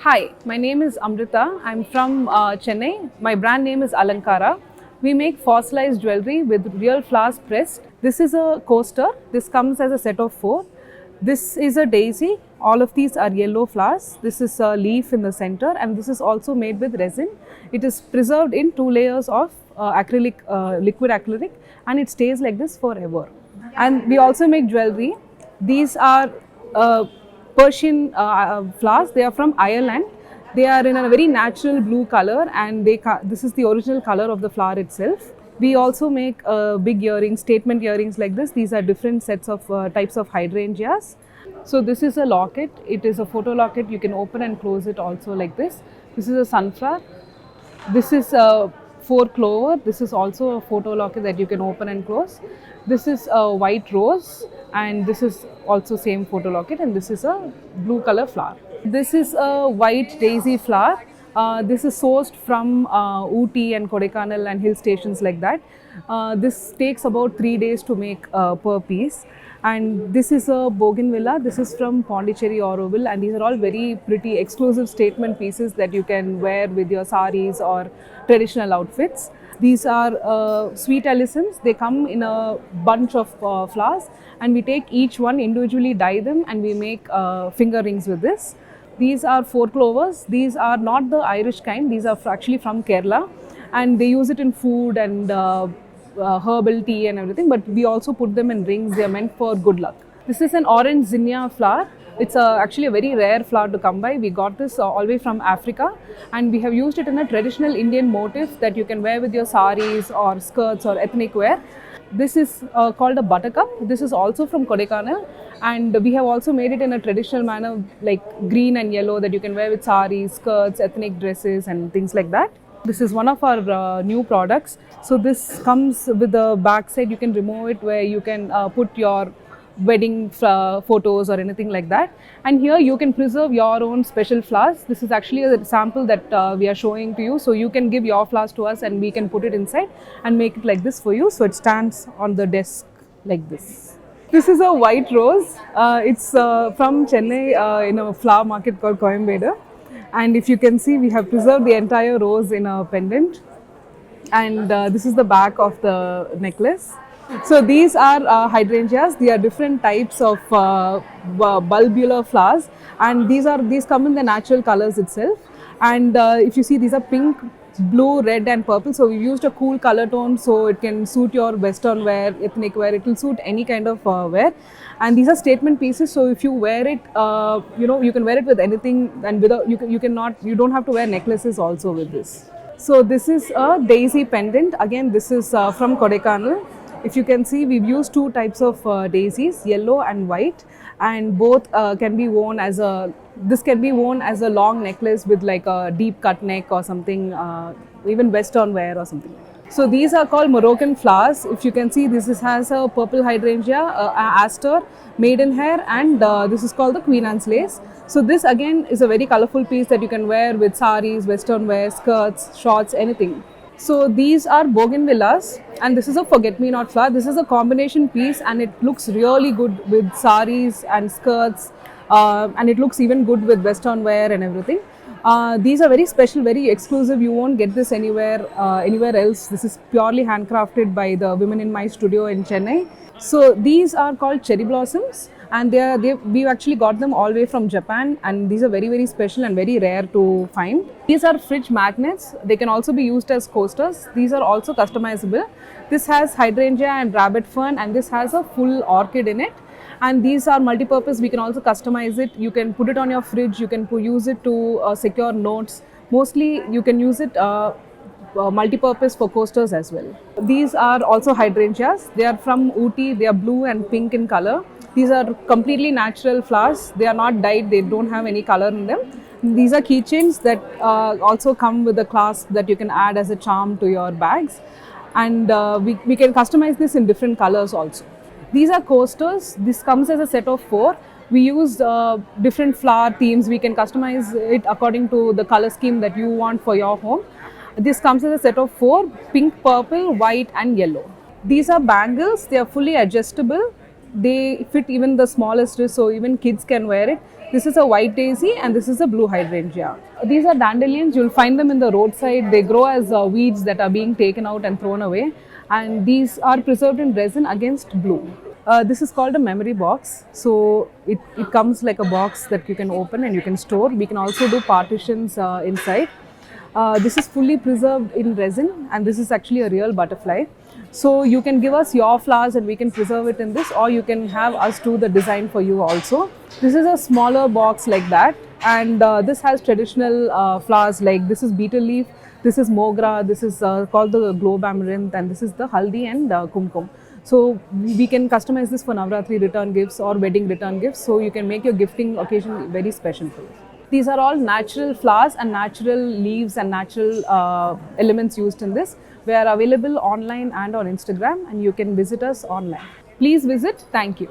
Hi, my name is Amrita. I'm from Chennai. My brand name is Alankara. We make fossilized jewelry with real flowers pressed. This is a coaster. This comes as a set of four. This is a daisy. All of these are yellow flowers. This is a leaf in the center, and this is also made with resin. It is preserved in two layers of liquid acrylic, and it stays like this forever. And we also make jewelry. These are uh, Persian flowers. They are from Ireland. They are in a very natural blue color, and this is the original color of the flower itself. We also make big earrings, statement earrings like this. These are different sets of types of hydrangeas. So this is a locket. It is a photo locket. You can open and close it also like this. This is a sunflower. This is a four clover. This is also a photo locket that you can open and close. This is a white rose, and this is also same photo locket, and this is a blue color flower. This is a white daisy flower. This is sourced from Ooty and Kodaikanal and hill stations like that. This takes about 3 days to make per piece. And this is a bougainvillea. This is from Pondicherry, Auroville, and these are all very pretty exclusive statement pieces that you can wear with your saris or traditional outfits. These are sweet alyssums. They come in a bunch of flowers, and we take each one individually, dye them, and we make finger rings with this. These are four clovers. These are not the Irish kind. These are actually from Kerala, and they use it in food and herbal tea and everything, but we also put them in rings. They are meant for good luck. This is an orange zinnia flower. It's actually a very rare flower to come by. We got this all the way from Africa, and we have used it in a traditional Indian motif that you can wear with your saris or skirts or ethnic wear. This is called a buttercup. This is also from Kodaikanal, and we have also made it in a traditional manner like green and yellow that you can wear with saris, skirts, ethnic dresses and things like that. This is one of our new products. So this comes with the back side. You can remove it where you can put your wedding photos or anything like that. And here you can preserve your own special flowers. This is actually a sample that we are showing to you. So you can give your flowers to us and we can put it inside and make it like this for you. So it stands on the desk like this. This is a white rose. It's from Chennai in a flower market called Coimbatore. And if you can see, we have preserved the entire rose in a pendant. And this is the back of the necklace. So these are hydrangeas. They are different types of bulbular flowers, and these come in the natural colors itself. And if you see, these are pink, blue, red and purple. So we've used a cool color tone so it can suit your western wear, ethnic wear. It will suit any kind of wear. And these are statement pieces. So if you wear it, you can wear it with anything, and without you don't have to wear necklaces also with this. So this is a daisy pendant. Again, this is from Kodaikanal. If you can see, we've used two types of daisies, yellow and white, and both can be worn as this can be worn as a long necklace with like a deep cut neck or something, even western wear or something. So these are called Moroccan flowers. If you can see, this has a purple hydrangea, aster, maidenhair, and this is called the Queen Anne's lace. So this again is a very colorful piece that you can wear with saris, western wear, skirts, shorts, anything. So these are bougainvilleas, and this is a forget-me-not flower. This is a combination piece, and it looks really good with saris and skirts, and it looks even good with western wear and everything. These are very special, very exclusive. You won't get this anywhere else. This is purely handcrafted by the women in my studio in Chennai. So these are called cherry blossoms, and we've actually got them all the way from Japan, and these are very, very special and very rare to find. These are fridge magnets. They can also be used as coasters. These are also customizable. This has hydrangea and rabbit fern, and this has a full orchid in it. And these are multi-purpose. We can also customize it. You can put it on your fridge. You can use it to secure notes. Mostly you can use it multi-purpose for coasters as well. These are also hydrangeas. They are from Ooty. They are blue and pink in color. These are completely natural flowers. They are not dyed. They don't have any color in them. These are keychains that also come with a clasp that you can add as a charm to your bags. And we can customize this in different colors also. These are coasters. This comes as a set of 4. We use different flower themes. We can customize it according to the color scheme that you want for your home. This comes as a set of 4, pink, purple, white and yellow. These are bangles. They are fully adjustable. They fit even the smallest wrist, so even kids can wear it. This is a white daisy and this is a blue hydrangea. These are dandelions. You'll find them in the roadside. They grow as weeds that are being taken out and thrown away, and these are preserved in resin against bloom. This is called a memory box. So it comes like a box that you can open and you can store. We can also do partitions inside. This is fully preserved in resin, and this is actually a real butterfly. So you can give us your flowers and we can preserve it in this, or you can have us do the design for you also. This is a smaller box like that, and this has traditional flowers like this is beetle leaf, this is mogra, this is called the globe amaranth, and this is the haldi and kumkum. So we can customize this for Navratri return gifts or wedding return gifts, so you can make your gifting occasion very special for you. These are all natural flowers and natural leaves and natural elements used in this. We are available online and on Instagram, and you can visit us online. Please visit. Thank you.